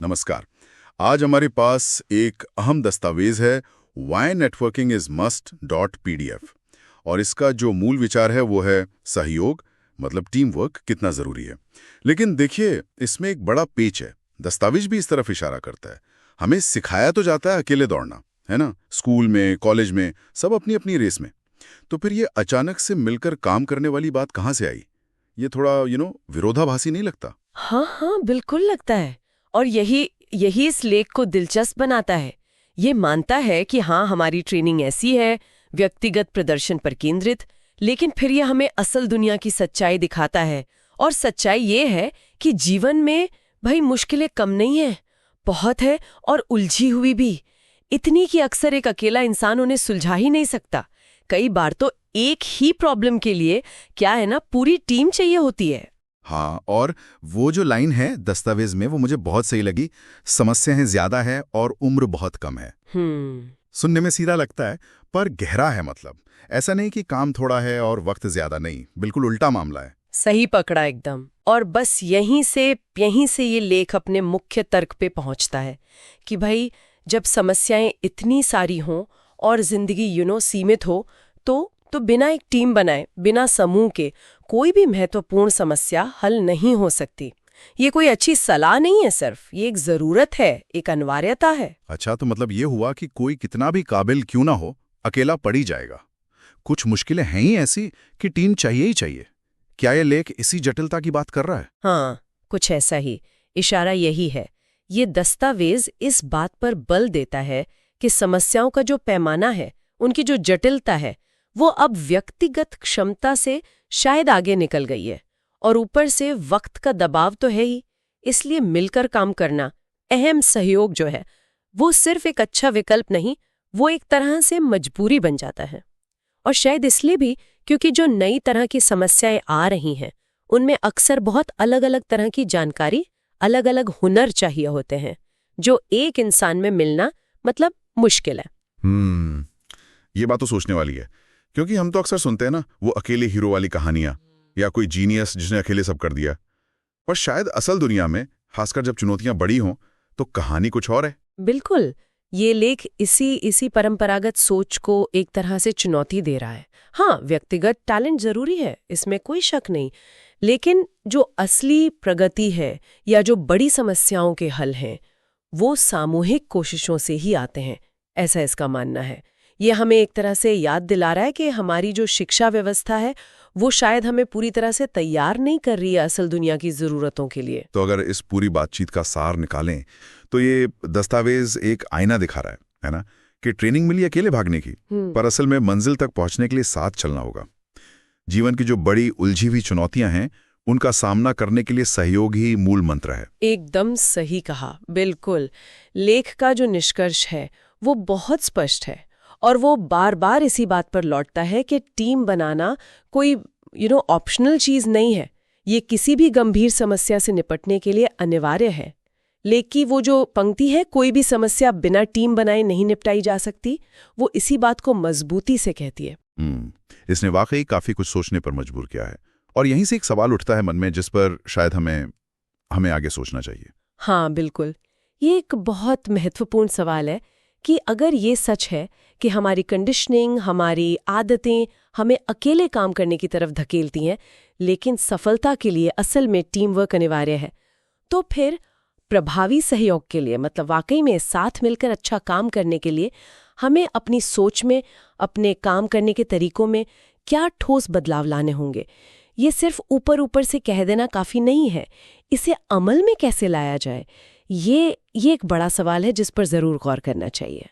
नमस्कार। आज हमारे पास एक अहम दस्तावेज है Why Networking is Must.pdf और इसका जो मूल विचार है वो है सहयोग, मतलब टीम वर्क कितना जरूरी है। लेकिन देखिए, इसमें एक बड़ा पेच है। दस्तावेज भी इस तरफ इशारा करता है। हमें सिखाया तो जाता है अकेले दौड़ना, है ना, स्कूल में, कॉलेज में, सब अपनी अपनी रेस में। तो फिर ये अचानक से मिलकर काम करने वाली बात कहाँ से आई? ये थोड़ा विरोधाभासी नहीं लगता? हाँ, बिल्कुल लगता है। और यही इस लेख को दिलचस्प बनाता है। ये मानता है कि हाँ, हमारी ट्रेनिंग ऐसी है, व्यक्तिगत प्रदर्शन पर केंद्रित, लेकिन फिर ये हमें असल दुनिया की सच्चाई दिखाता है। और सच्चाई ये है कि जीवन में भाई मुश्किलें कम नहीं है, बहुत है, और उलझी हुई भी इतनी कि अक्सर एक अकेला इंसान उन्हें सुलझा ही नहीं सकता। कई बार तो एक ही प्रॉब्लम के लिए क्या है ना, पूरी टीम चाहिए होती है। हाँ, और वो जो लाइन है दस्तावेज में वो मुझे बहुत सही लगी। समस्याएं ज्यादा है और उम्र बहुत कम है। सुनने में सीधा लगता है पर गहरा है। मतलब ऐसा नहीं कि काम थोड़ा है और वक्त ज्यादा नहीं, बिल्कुल उल्टा मामला है। सही पकड़ा एकदम। और बस यहीं से ये लेख अपने मुख्य तर्क पे पहुंचता है कि भाई जब समस्याएं इतनी सारी हों और जिंदगी सीमित हो तो बिना एक टीम बनाए, बिना समूह के कोई भी महत्वपूर्ण समस्या हल नहीं हो सकती। ये कोई अच्छी सलाह नहीं है, सिर्फ ये एक जरूरत है, एक अनिवार्यता है। अच्छा, तो मतलब ये हुआ कि कोई कितना भी काबिल क्यों ना हो, अकेला पड़ ही जाएगा। कुछ मुश्किलें हैं ही ऐसी कि टीम चाहिए ही चाहिए। क्या ये लेख इसी जटिलता की बात कर रहा है? हाँ, कुछ ऐसा ही। इशारा यही है। ये दस्तावेज इस बात पर बल देता है कि समस्याओं का जो पैमाना है, उनकी जो जटिलता है, वो अब व्यक्तिगत क्षमता से शायद आगे निकल गई है। और ऊपर से वक्त का दबाव तो है ही, इसलिए मिलकर काम करना, अहम सहयोग जो है, वो सिर्फ एक अच्छा विकल्प नहीं, वो एक तरह से मजबूरी बन जाता है। और शायद इसलिए भी क्योंकि जो नई तरह की समस्याएं आ रही हैं, उनमें अक्सर बहुत अलग अलग तरह की जानकारी, अलग अलग हुनर चाहिए होते हैं, जो एक इंसान में मिलना मतलब मुश्किल है। ये बात तो सोचने वाली है, क्योंकि हम तो अक्सर सुनते हैं ना, वो अकेले हीरो वाली कहानियां या कोई जीनियस जिसने अकेले सब कर दिया। पर शायद असल दुनिया में, खासकर जब चुनौतियां बड़ी हों, तो कहानी कुछ और है। बिल्कुल, ये लेख इसी परंपरागत सोच को एक तरह से चुनौती दे रहा है। हाँ, व्यक्तिगत टैलेंट जरूरी है, इसमें कोई शक नहीं, लेकिन जो असली प्रगति है या जो बड़ी समस्याओं के हल हैं, वो सामूहिक कोशिशों से ही आते हैं, ऐसा इसका मानना है। ये हमें एक तरह से याद दिला रहा है कि हमारी जो शिक्षा व्यवस्था है, वो शायद हमें पूरी तरह से तैयार नहीं कर रही है असल दुनिया की जरूरतों के लिए। तो अगर इस पूरी बातचीत का सार निकालें तो ये दस्तावेज एक आईना दिखा रहा है ना, कि ट्रेनिंग मिली अकेले भागने की, पर असल में मंजिल तक पहुंचने के लिए साथ चलना होगा। जीवन की जो बड़ी उलझी हुई चुनौतियां हैं, उनका सामना करने के लिए सहयोग ही मूल मंत्र है। एकदम सही कहा, बिल्कुल। लेख का जो निष्कर्ष है वो बहुत स्पष्ट है, और वो बार बार इसी बात पर लौटता है कि टीम बनाना कोई ऑप्शनल चीज नहीं है। ये किसी भी गंभीर समस्या से निपटने के लिए अनिवार्य है। लेकिन वो जो पंक्ति है, कोई भी समस्या बिना टीम बनाए नहीं निपटाई जा सकती, वो इसी बात को मजबूती से कहती है। इसने वाकई काफी कुछ सोचने पर मजबूर किया है। और यहीं से एक सवाल उठता है मन में, जिस पर शायद हमें आगे सोचना चाहिए। हाँ, बिल्कुल। ये एक बहुत महत्वपूर्ण सवाल है कि अगर ये सच है कि हमारी कंडीशनिंग, हमारी आदतें हमें अकेले काम करने की तरफ धकेलती हैं, लेकिन सफलता के लिए असल में टीम वर्क अनिवार्य है, तो फिर प्रभावी सहयोग के लिए, मतलब वाकई में साथ मिलकर अच्छा काम करने के लिए, हमें अपनी सोच में, अपने काम करने के तरीकों में क्या ठोस बदलाव लाने होंगे। ये सिर्फ ऊपर से कह देना काफी नहीं है। इसे अमल में कैसे लाया जाए, ये एक बड़ा सवाल है जिस पर जरूर गौर करना चाहिए।